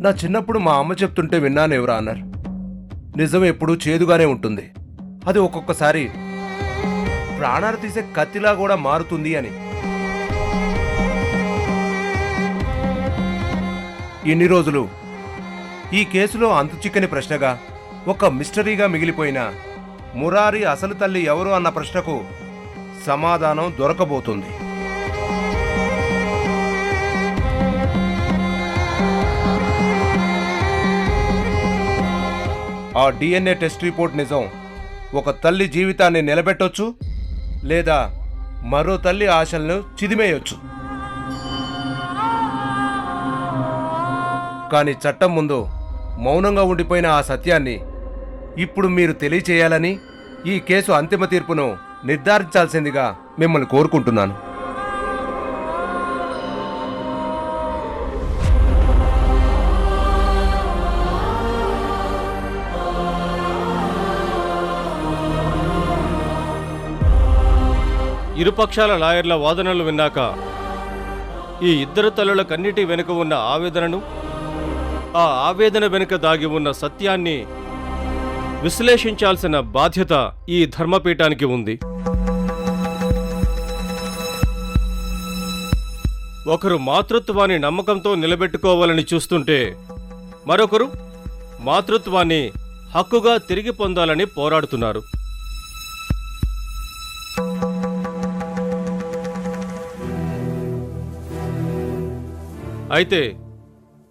నా చిన్నప్పుడు మా అమ్మ చెప్తుంటే విన్నాను ఎవరా అన్నారు. నిజం ఎప్పుడూ చేదుగానే ఉంటుంది, అది ఒక్కొక్కసారి ప్రాణాలు తీసే కత్తిలా కూడా మారుతుంది అని. ఇన్ని రోజులు ఈ కేసులో అంతుచిక్కని ప్రశ్నగా, ఒక మిస్టరీగా మిగిలిపోయిన మురారి అసలు తల్లి ఎవరు అన్న ప్రశ్నకు సమాధానం దొరకబోతుంది. ఆ DNA టెస్ట్ రిపోర్ట్ నిజం ఒక తల్లి జీవితాన్ని నిలబెట్టొచ్చు, లేదా మరో తల్లి ఆశలను చిదిమేయొచ్చు. కానీ చట్టం ముందు మౌనంగా ఉండిపోయిన ఆ సత్యాన్ని ఇప్పుడు మీరు తెలియచేయాలని, ఈ కేసు అంతిమ తీర్పును నిర్ధారించాల్సిందిగా మిమ్మల్ని కోరుకుంటున్నాను. ఇరుపక్షాల లాయర్ల వాదనలు విన్నాక ఈ ఇద్దరు తల్లుల కన్నిటి వెనుక ఉన్న ఆవేదనను, ఆ ఆవేదన వెనుక దాగి ఉన్న సత్యాన్ని విశ్లేషించాల్సిన బాధ్యత ఈ ధర్మపీఠానికి ఉంది. ఒకరు మాతృత్వాన్ని నమ్మకంతో నిలబెట్టుకోవాలని చూస్తుంటే, మరొకరు మాతృత్వాన్ని హక్కుగా తిరిగి పొందాలని పోరాడుతున్నారు. అయితే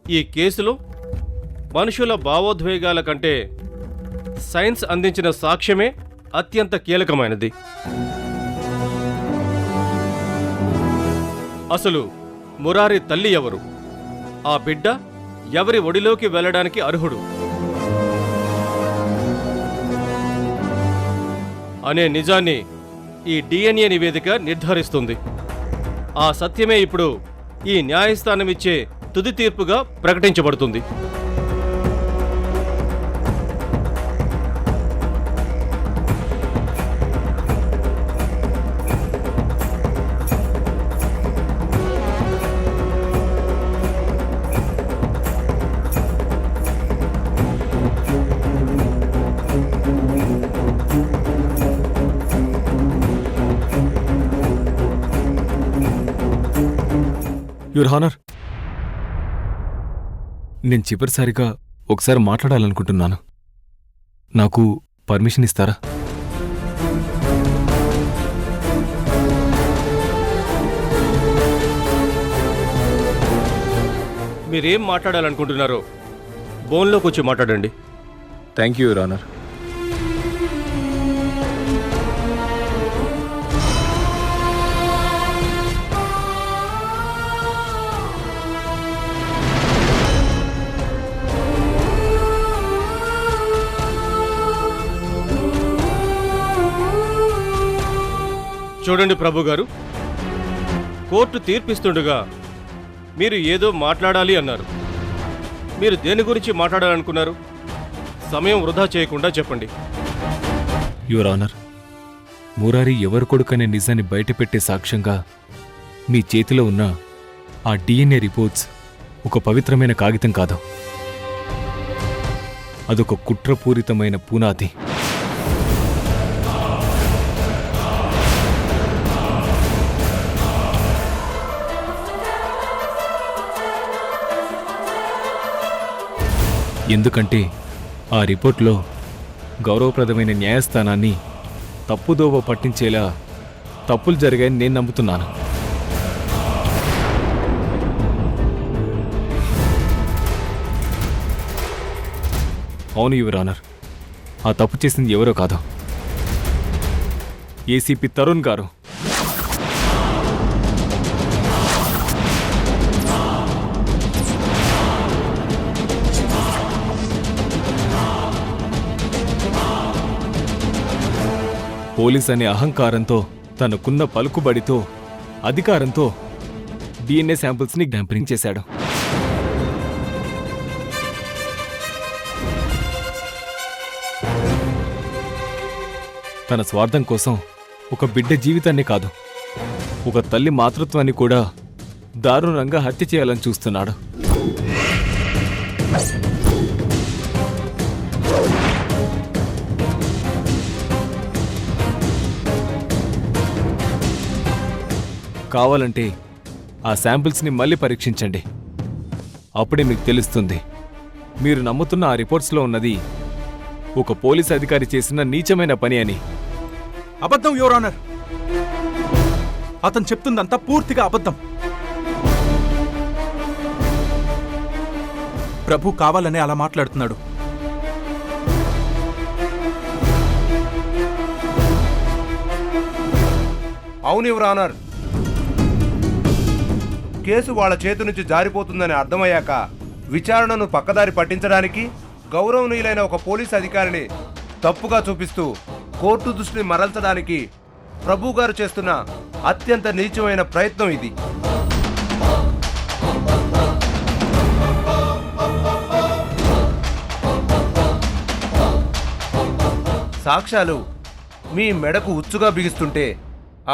ఈ కేసులో మనుషుల భావోద్వేగాల కంటే సైన్స్ అందించిన సాక్ష్యమే అత్యంత కీలకమైనది. అసలు మురారి తల్లి ఎవరు? ఆ బిడ్డ ఎవరి ఒడిలోకి వెళ్ళడానికి అర్హుడు అనే నిజాన్ని ఈ DNA నివేదిక నిర్ధారిస్తుంది. ఆ సత్యమే ఇప్పుడు ఈ న్యాయస్థానం ఇచ్చే తుది తీర్పుగా ప్రకటించబడుతుంది. యువర్ హానర్, నేను చివరిసారిగా ఒకసారి మాట్లాడాలనుకుంటున్నాను. నాకు పర్మిషన్ ఇస్తారా? మీరేం మాట్లాడాలనుకుంటున్నారో బోన్లోకి వచ్చి మాట్లాడండి. Thank you your honour. చూడండి ప్రభు గారు, కోర్టు తీర్పిస్తుండగా మీరు ఏదో మాట్లాడాలి అన్నారు. మీరు దేని గురించి మాట్లాడాలనుకున్నారు? సమయం వృధా చేయకుండా చెప్పండి. యువర్ ఆనర్, మురారి ఎవరి కొడుకనే నిజాన్ని బయటపెట్టే సాక్ష్యంగా మీ చేతిలో ఉన్న ఆ DNA రిపోర్ట్స్ ఒక పవిత్రమైన కాగితం కాదు, అదొక కుట్రపూరితమైన పునాది. ఎందుకంటే ఆ రిపోర్ట్లో గౌరవప్రదమైన న్యాయస్థానాన్ని తప్పుదోవ పట్టించేలా తప్పులు జరిగాయని నేను నమ్ముతున్నాను. అవును యువర్ ఆనర్, ఆ తప్పు చేసింది ఎవరో కాదు, ఏసీపీ తరుణ్ గారు. పోలీస్ అనే అహంకారంతో, తనకున్న పలుకుబడితో, అధికారంతో DNA శాంపిల్స్ని డాంపరింగ్ చేశాడు. తన స్వార్థం కోసం ఒక బిడ్డ జీవితాన్ని కాదు, ఒక తల్లి మాతృత్వాన్ని కూడా దారుణంగా హత్య చేయాలని చూస్తున్నాడు. కావాలంటే ఆ శాంపిల్స్ని మళ్ళీ పరీక్షించండి. అప్పుడే మీకు తెలుస్తుంది మీరు నమ్ముతున్న ఆ రిపోర్ట్స్లో ఉన్నది ఒక పోలీస్ అధికారి చేసిన నీచమైన పని అని. అబద్ధం యువర్ ఆనర్. అతను చెప్తుందంతా పూర్తిగా అబద్ధం. ప్రభు కావాలనే అలా మాట్లాడుతున్నాడు. అవును యువర్ ఆనర్. కేసు వాళ్ళ చేతి నుంచి జారిపోతుందని అర్థమయ్యాక విచారణను పక్కదారి పట్టించడానికి గౌరవనీయులైన ఒక పోలీస్ అధికారిని తప్పుగా చూపిస్తూ కోర్టు దృష్టిని మరల్చడానికి ప్రభు గారు చేస్తున్న అత్యంత నీచమైన ప్రయత్నం ఇది. సాక్ష్యాలు మీ మెడకు ఉచ్చుగా బిగిస్తుంటే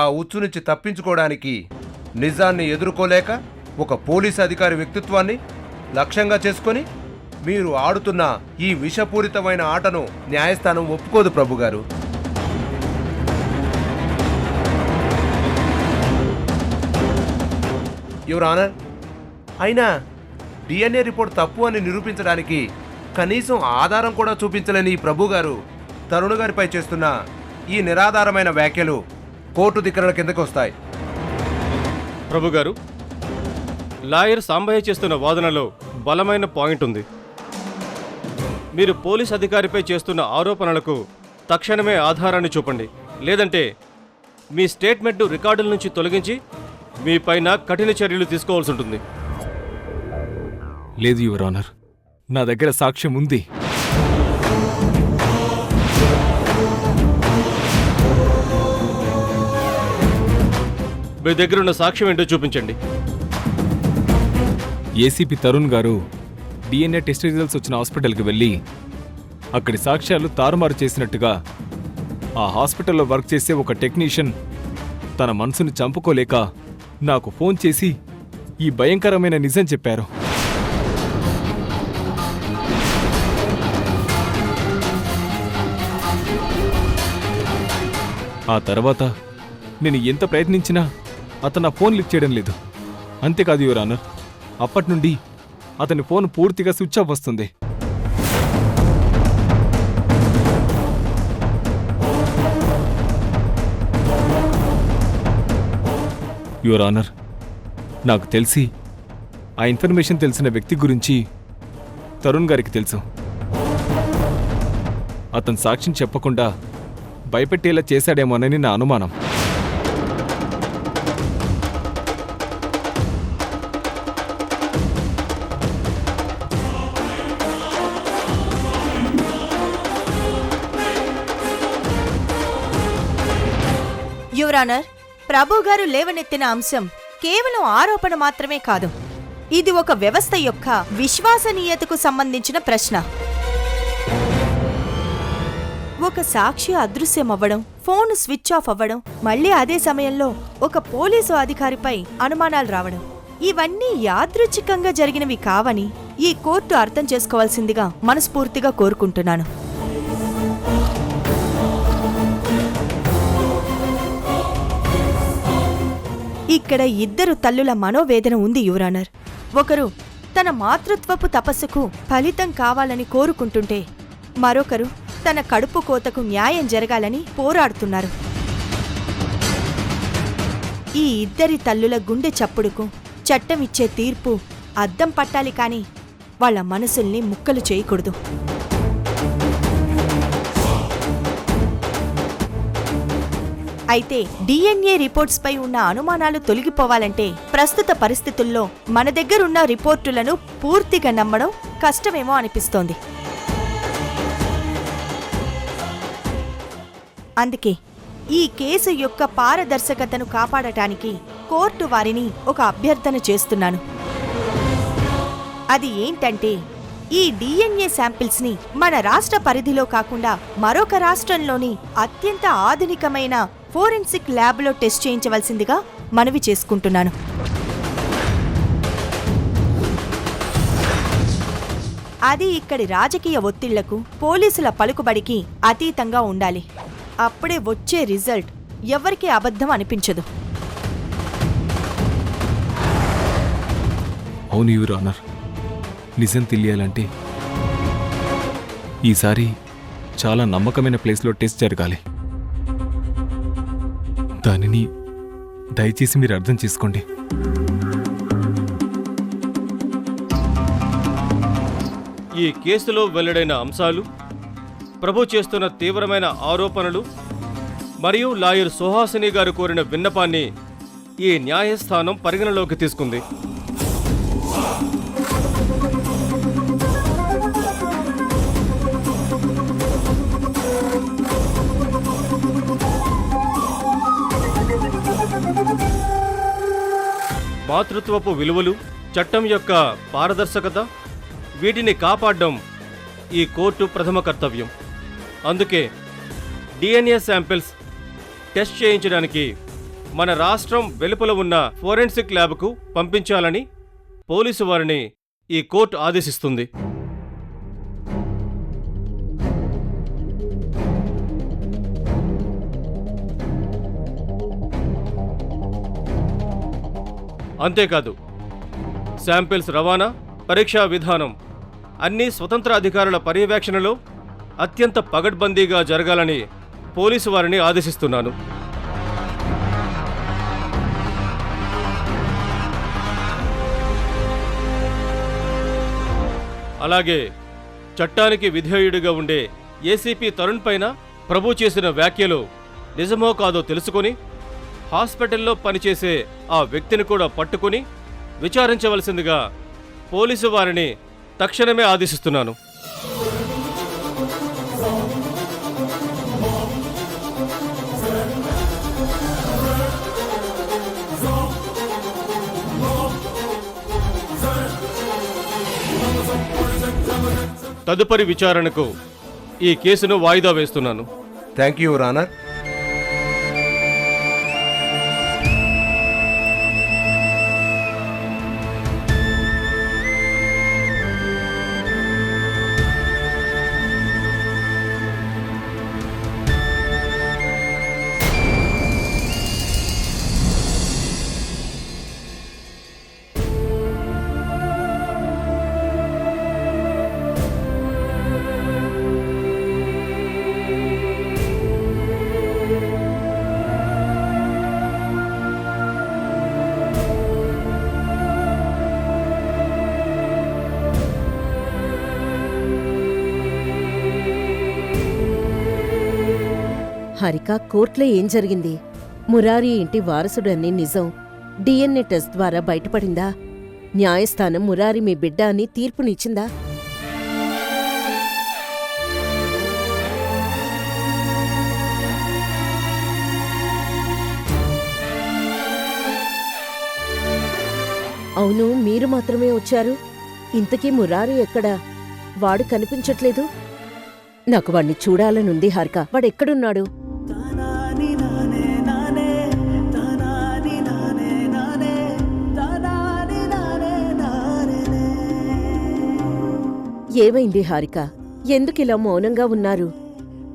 ఆ ఉచ్చు నుంచి తప్పించుకోవడానికి నిజాన్ని ఎదుర్కోలేక ఒక పోలీస్ అధికారి వ్యక్తిత్వాన్ని లక్ష్యంగా చేసుకొని మీరు ఆడుతున్న ఈ విషపూరితమైన ఆటను న్యాయస్థానం ఒప్పుకోదు ప్రభుగారు. యువర్ ఆనర్, అయినా డిఎన్ఏ రిపోర్ట్ తప్పు అని నిరూపించడానికి కనీసం ఆధారం కూడా చూపించలేని ఈ ప్రభుగారు తరుణ్ గారిపై చేస్తున్న ఈ నిరాధారమైన వ్యాఖ్యలు కోర్టు ధిక్కరణ కిందకు వస్తాయి. ప్రభు గారు, లాయర్ సాంబయ్య చేస్తున్న వాదనలో బలమైన పాయింట్ ఉంది. మీరు పోలీస్ అధికారిపై చేస్తున్న ఆరోపణలకు తక్షణమే ఆధారాన్ని చూపండి, లేదంటే మీ స్టేట్మెంట్ను రికార్డుల నుంచి తొలగించి మీ పైన కఠిన చర్యలు తీసుకోవాల్సి ఉంటుంది. లేదు యువర్ ఆనర్, నా దగ్గర సాక్ష్యం ఉంది. మీ దగ్గరున్న సాక్ష్యం ఏంటో చూపించండి. ఏసీపీ తరుణ్ గారు డిఎన్ఏ టెస్ట్ రిజల్ట్స్ వచ్చిన హాస్పిటల్కి వెళ్ళి అక్కడి సాక్ష్యాలు తారుమారు చేసినట్టుగా ఆ హాస్పిటల్లో వర్క్ చేసే ఒక టెక్నీషియన్ తన మనసును చంపుకోలేక నాకు ఫోన్ చేసి ఈ భయంకరమైన నిజం చెప్పారు. ఆ తర్వాత నేను ఎంత ప్రయత్నించినా అతను నా ఫోన్ లిఫ్ట్ చేయడం లేదు. అంతేకాదు యువర్ ఆనర్, అప్పటి నుండి అతని ఫోన్ పూర్తిగా స్విచ్ ఆఫ్ వస్తుంది. యువర్ ఆనర్, నాకు తెలిసి ఆ ఇన్ఫర్మేషన్ తెలిసిన వ్యక్తి గురించి తరుణ్ గారికి తెలుసు. అతను సాక్ష్యం చెప్పకుండా భయపెట్టేలా చేశాడేమోనని నా అనుమానం. యువర్ ఆనర్, ప్రభు గారు లేవనెత్తిన అంశం కేవలం ఆరోపణ మాత్రమే కాదు. ఇది ఒక వ్యవస్థ యొక్క విశ్వసనీయతకు సంబంధించిన ప్రశ్న. ఒక సాక్షి అదృశ్యమవ్వడం, ఫోన్ స్విచ్ ఆఫ్ అవ్వడం, మళ్లీ అదే సమయంలో ఒక పోలీసు అధికారిపై అనుమానాలు రావడం, ఇవన్నీ యాదృచ్ఛికంగా జరిగినవి కావని ఈ కోర్టు అర్థం చేసుకోవాల్సిందిగా మనస్ఫూర్తిగా కోరుకుంటున్నాను. ఇక్కడ ఇద్దరు తల్లుల మనోవేదన ఉంది యువర్ ఆనర్. ఒకరు తన మాతృత్వపు తపస్సుకు ఫలితం కావాలని కోరుకుంటుంటే, మరొకరు తన కడుపు కోతకు న్యాయం జరగాలని పోరాడుతున్నారు. ఈ ఇద్దరి తల్లుల గుండె చప్పుడుకు చట్టమిచ్చే తీర్పు అద్దం పట్టాలి కాని వాళ్ళ మనసుల్ని ముక్కలు చేయకూడదు. అయితే డిఎన్ఏ రిపోర్ట్స్ పై ఉన్న అనుమానాలు తొలగిపోవాలంటే ప్రస్తుత పరిస్థితుల్లో మన దగ్గరున్న రిపోర్టులను పూర్తిగా నమ్మడం కష్టమేమో అనిపిస్తోంది. అందుకే ఈ కేసు యొక్క పారదర్శకతను కాపాడటానికి కోర్టు వారిని ఒక అభ్యర్థన చేస్తున్నాను. అది ఏంటంటే, ఈ డిఎన్ఏ శాంపిల్స్ ని మన రాష్ట్ర పరిధిలో కాకుండా మరొక రాష్ట్రంలోని అత్యంత ఆధునికమైన ఫోరెన్సిక్ ల్యాబ్లో టెస్ట్ చేయించవలసిందిగా మనవి చేసుకుంటున్నాను. అది ఇక్కడి రాజకీయ ఒత్తిళ్లకు, పోలీసుల పలుకుబడికి అతీతంగా ఉండాలి. అప్పుడే వచ్చే రిజల్ట్ ఎవరికీ అబద్ధం అనిపించదు. అవును యువర్ ఆనర్, నిజం తెలియాలంటే ఈసారి చాలా నమ్మకమైన ప్లేస్లో టెస్ట్ జరగాలి. దానిని దయచేసి మీరు అర్థం చేసుకోండి. ఈ కేసులో వెల్లడైన అంశాలు, ప్రభు చేస్తున్న తీవ్రమైన ఆరోపణలు మరియు లాయర్ సుహాసిని గారు కోరిన విన్నపాన్ని ఈ న్యాయస్థానం పరిగణలోకి తీసుకుంది. మాతృత్వపు విలువలు, చట్టం యొక్క పారదర్శకత, వీటిని కాపాడడం ఈ కోర్టు ప్రథమ కర్తవ్యం. అందుకే డిఎన్ఏ శాంపిల్స్ టెస్ట్ చేయించడానికి మన రాష్ట్రం వెలుపల ఉన్న ఫోరెన్సిక్ ల్యాబ్కు పంపించాలని పోలీసు వారిని ఈ కోర్టు ఆదేశిస్తుంది. అంతేకాదు, శాంపిల్స్ రవాణా, పరీక్షా విధానం అన్నీ స్వతంత్ర అధికారుల పర్యవేక్షణలో అత్యంత పగడ్బందీగా జరగాలని పోలీసు వారిని ఆదేశిస్తున్నాను. అలాగే చట్టానికి విధేయుడిగా ఉండే ఏసీపీ తరుణ్ పైన ప్రభు చేసిన వ్యాఖ్యలు నిజమో కాదో తెలుసుకొని హాస్పిటల్లో పనిచేసే ఆ వ్యక్తిని కూడా పట్టుకుని విచారించవలసిందిగా పోలీసు వారిని తక్షణమే ఆదేశిస్తున్నాను. తదుపరి విచారణకు ఈ కేసును వాయిదా వేస్తున్నాను. Thank you your honour. Harika, కోర్టులో ఏం జరిగింది? మురారి ఇంటి వారసుడని నిజం డిఎన్ఏ టెస్ట్ ద్వారా బయటపడిందా? న్యాయస్థానం మురారి మీ బిడ్డ అని తీర్పునిచ్చిందా? అవును, మీరు మాత్రమే వచ్చారు. ఇంతకీ మురారి ఎక్కడా? వాడు కనిపించట్లేదు. నాకు వాణ్ణి చూడాలనుంది హారిక. వాడెక్కడున్నాడు? ఏమైంది హారిక? ఎందుకిలా మౌనంగా ఉన్నారు?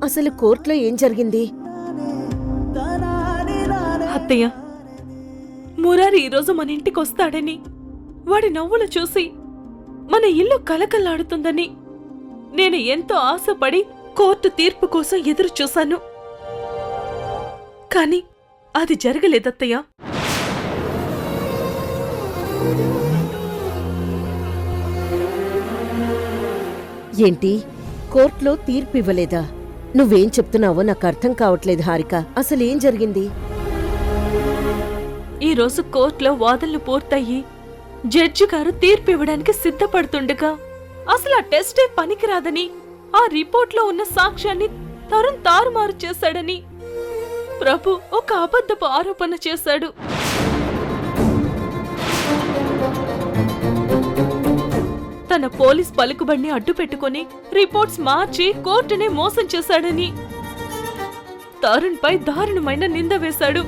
అసలు కోర్టులో ఏం జరిగింది? అత్తయ్య, మురారి ఈరోజు మన ఇంటికొస్తాడని, వాడి నవ్వులు చూసి మన ఇల్లు కలకల్లాడుతుందని నేను ఎంతో ఆశపడి కోర్టు తీర్పు కోసం ఎదురు చూశాను. కాని అది జరగలేదత్తయ్య. ఏంటి, కోర్టులో తీర్పు ఇవ్వలేదా? నువ్వేం చెప్తున్నావో నాకు అర్థం కావట్లేదు హారిక. అసలేం జరిగింది? ఈరోజు కోర్టులో వాదనలు పూర్తయి జడ్జి గారు తీర్పు ఇవ్వడానికి సిద్ధపడుతుండగా అసలు ఆ టెస్టే పనికిరాదని, ఆ రిపోర్ట్లో ఉన్న సాక్ష్యాన్ని తరుణ్ తారుమారు చేశాడని ప్రభు ఒక అబద్ధపు ఆరోపణ చేశాడు. తన పోలీస్ పలుకుబడిని అడ్డుపెట్టుకుని రిపోర్ట్స్ మార్చి కోర్టునే మోసం చేశాడని తరుణ్ పై దారుణమైన నింద వేశాడు.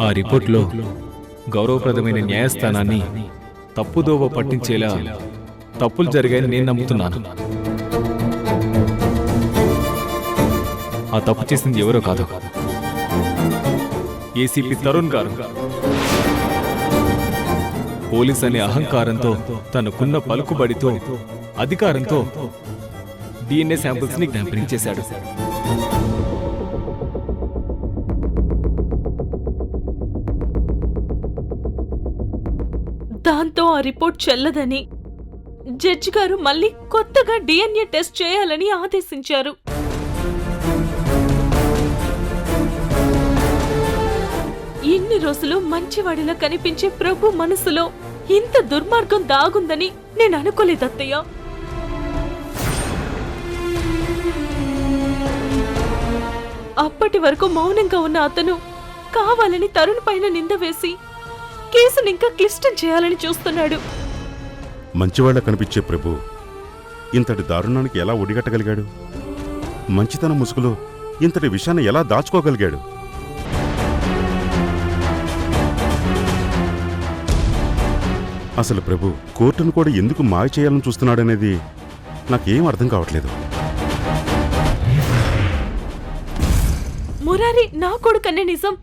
ఆ రిపోర్ట్లో గౌరవప్రదమైన న్యాయస్థానాన్ని తప్పుదోవ పట్టించేలా తప్పులు జరిగాయని నేను నమ్ముతున్నాను. ఆ తప్పు చేసింది ఎవరో కాదు, ఏసీపీ తరుణ్ గారు పోలీస్ అనే అహంకారంతో తనకున్న పలుకుబడితో అధికారంతో డిఎన్ఏ శాంపిల్స్ ని ట్యాంపరింగ్ చేశాడు. దాంతో ఆ రిపోర్ట్ చెల్లదని జడ్జి గారు మళ్ళీ కొత్తగా డిఎన్ఏ టెస్ట్ చేయాలని ఆదేశించారు. ఇన్ని రోజులు మంచివాడిలా కనిపించే ప్రభు మనసులో ఇంత దుర్మార్గం దాగుందని నేను అనుకోలేదు అత్తయ్య. అప్పటి వరకు మౌనంగా ఉన్న అతను కావాలని తరుణ్ పైన నింద వేసి కేసుని ఇంకా క్లిష్టం చేయాలని చూస్తున్నాడు. మంచివాళ్ల కనిపించే ప్రభు ఇంతటి దారుణానికి ఎలా ఒడిగట్టగలిగాడు? మంచితనం ముసుగులో ఇంతటి విషయాన్ని ఎలా దాచుకోగలిగాడు? అసలు ప్రభు కోర్టును కూడా ఎందుకు మాయ చేయాలని చూస్తున్నాడనేది నాకేం అర్థం కావట్లేదు. మురారి నా కొడుకనే నిజం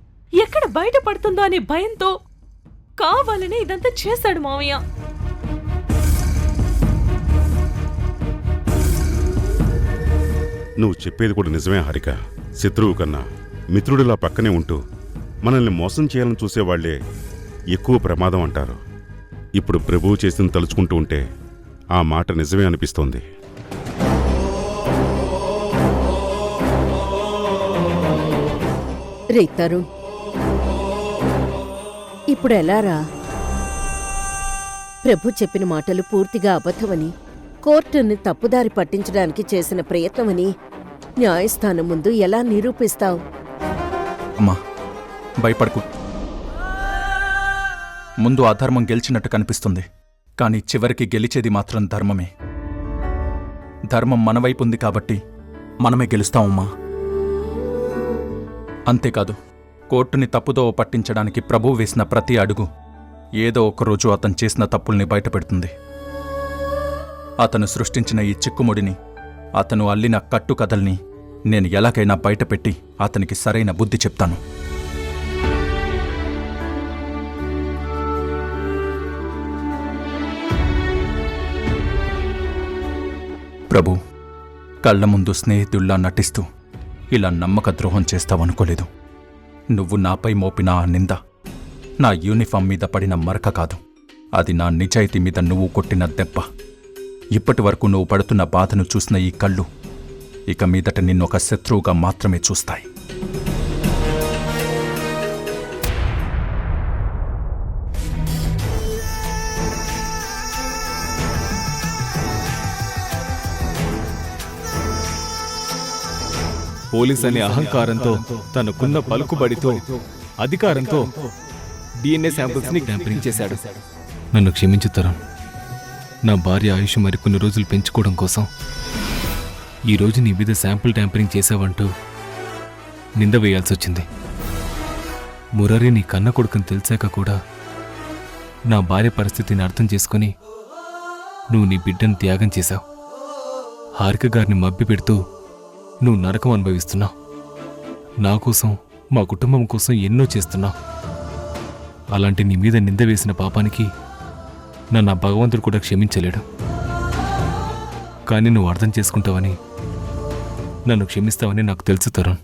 ఎక్కడ బయటపడుతుందో అనే భయంతో కావాలనే ఇదంతా చేశాడు మావయ్య. నువ్వు చెప్పేది కూడా నిజమే హారిక. శత్రువు కన్నా మిత్రుడిలా పక్కనే ఉంటూ మనల్ని మోసం చేయాలని చూసేవాళ్లే ఎక్కువ ప్రమాదం అంటారు. ఇప్పుడు ప్రభువు చేసింది తలుచుకుంటూ ఉంటే ఆ మాట నిజమే అనిపిస్తోంది. రే తరుణ్, ఇప్పుడు ఎలారా? ప్రభు చెప్పిన మాటలు పూర్తిగా అబద్ధమని, కోర్టుని తప్పుదారి పట్టించడానికి చేసిన ప్రయత్నమని న్యాయస్థానం ముందు ఎలా నిరూపిస్తావు? అమ్మా, భయపడకు. ముందు అధర్మం గెలిచినట్టు కనిపిస్తుంది, కానీ చివరికి గెలిచేది మాత్రం ధర్మమే. ధర్మం మన వైపు ఉంది కాబట్టి మనమే గెలుస్తామమ్మా. అంతేకాదు, కోర్టుని తప్పుదో పట్టించడానికి ప్రభువు వేసిన ప్రతి అడుగు ఏదో ఒకరోజు అతను చేసిన తప్పుల్ని బయటపెడుతుంది. అతను సృష్టించిన ఈ చిక్కుముడిని, అతను అల్లిన కట్టుకథల్ని నేను ఎలాగైనా బయటపెట్టి అతనికి సరైన బుద్ధి చెప్తాను. ప్రభు, కళ్ల ముందు స్నేహితుల్లా నటిస్తూ ఇలా నమ్మక ద్రోహం చేస్తావనుకోలేదు. నువ్వు నాపై మోపిన ఆ నింద నా యూనిఫామ్ మీద పడిన మరక కాదు, అది నా నిజాయితీ మీద నువ్వు కొట్టిన దెబ్బ. ఇప్పటి వరకు నువ్వు పడుతున్న బాధను చూసిన ఈ కళ్ళు ఇక మీదట నిన్నొక శత్రువుగా మాత్రమే చూస్తాయి. పోలీస్ అనే అహంకారంతో తనకున్న పలుకుబడితో అధికారంతో డిఎన్ఏ శాంపిల్స్ ని ట్యాంపరింగ్ చేశాడు. నన్ను క్షమించు తరుణ్. నా భార్య ఆయుష్ మరికొన్ని రోజులు పెంచుకోవడం కోసం ఈరోజు నీ మీద శాంపిల్ ట్యాంపరింగ్ చేశావంటూ నింద వేయాల్సి వచ్చింది. మురారి నీ కన్న కొడుకుని తెలిసాక కూడా నా భార్య పరిస్థితిని అర్థం చేసుకుని నువ్వు నీ బిడ్డను త్యాగం చేశావు. హారిక గారిని మభ్య పెడుతూ నువ్వు నరకం అనుభవిస్తున్నావు. నా కోసం, మా కుటుంబం కోసం ఎన్నో చేస్తున్నావు. అలాంటి నీ మీద నింద వేసిన పాపానికి నన్ను ఆ భగవంతుడు కూడా క్షమించలేడు. కానీ నువ్వు అర్థం చేసుకుంటావని, నన్ను క్షమిస్తావని నాకు తెలుసు తరుణ్.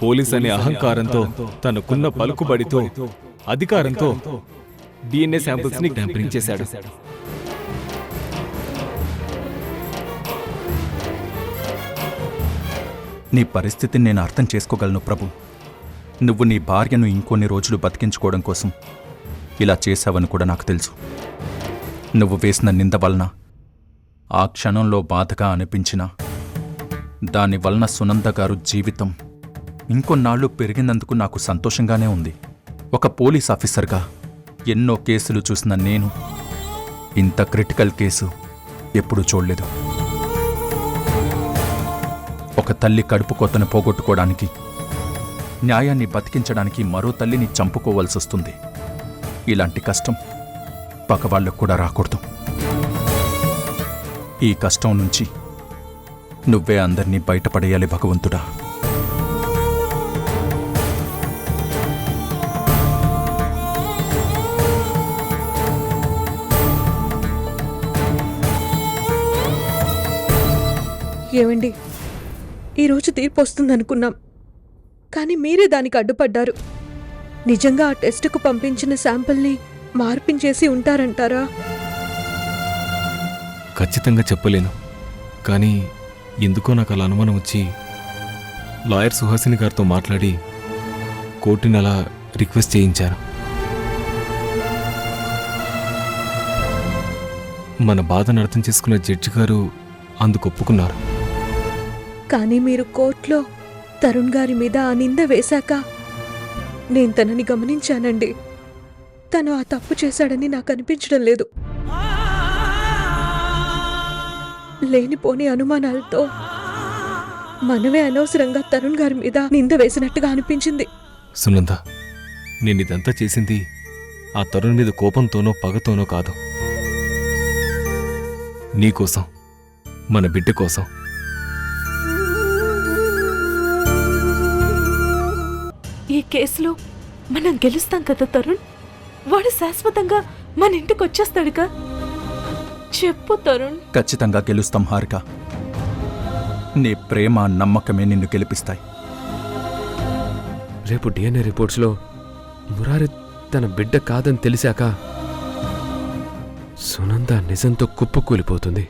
పోలీస్ అనే అహంకారంతో తనకున్న పలుకుబడితో అధికారంతో డిఎన్ఏ శాంపిల్స్ ని ట్యాంపరింగ్ చేశాడు. నీ పరిస్థితిని నేను అర్థం చేసుకోగలను ప్రభు. నువ్వు నీ భార్యను ఇంకొన్ని రోజులు బతికించుకోవడం కోసం ఇలా చేశావని కూడా నాకు తెలుసు. నువ్వు వేసిన నింద వలన ఆ క్షణంలో బాధగా అనిపించినా దాని వలన సునంద గారు జీవితం ఇంకొన్నాళ్ళు పెరిగినందుకు నాకు సంతోషంగానే ఉంది. ఒక పోలీస్ ఆఫీసర్గా ఎన్నో కేసులు చూసిన నేను ఇంత క్రిటికల్ కేసు ఎప్పుడూ చూడలేదు. ఒక తల్లి కడుపు కోతను పోగొట్టుకోవడానికి, న్యాయాన్ని బతికించడానికి మరో తల్లిని చంపుకోవాల్సి వస్తుంది. ఇలాంటి కష్టం పక్కవాళ్ళకు కూడా రాకూడదు. ఈ కష్టం నుంచి నువ్వే అందరినీ బయటపడేయాలి భగవంతుడా. ఏమండి, ఈరోజు తీర్పు వస్తుందనుకున్నాం, కానీ మీరే దానికి అడ్డుపడ్డారు. నిజంగా ఆ టెస్టుకు పంపించిన శాంపిల్ని మార్పించేసి ఉంటారంటారా? ఖచ్చితంగా చెప్పలేను, కానీ ఎందుకో నాకు అలా అనుమానం వచ్చి లాయర్ సుహాసిని గారితో మాట్లాడి కోర్టుని అలా రిక్వెస్ట్ చేయించారు. మన బాధను అర్థం చేసుకున్న జడ్జి గారు అందుకు ఒప్పుకున్నారు. కానీ మీరు కోర్టులో తరుణ్ గారి మీద ఆ నింద వేశాక నేను తనని గమనించానండి. తను ఆ తప్పు చేశాడని నాకు అనిపించడం లేదు. లేనిపోని అనుమానాలతో మనమే అనవసరంగా తరుణ్ గారి మీద నింద వేసినట్టుగా అనిపించింది. సునంద, నేను ఇదంతా చేసింది ఆ తరుణ్ మీద కోపంతోనో పగతోనో కాదు. నీకోసం, మన బిడ్డ కోసం. ఈ కేసులో మనం గెలుస్తాం కదా తరుణ్. వాడు శాశ్వతంగా మన ఇంటికి వచ్చేస్తాడుగా. చెప్పు తరుణ్. ఖచ్చితంగా గెలుస్తాం హారిక. నీ ప్రేమ, నమ్మకమే నిన్ను గెలిపిస్తాయి. రేపు డిఎన్ఏ రిపోర్ట్స్లో మురారి తన బిడ్డ కాదని తెలిసాక సునంద నిజంతో కుప్పకూలిపోతుంది.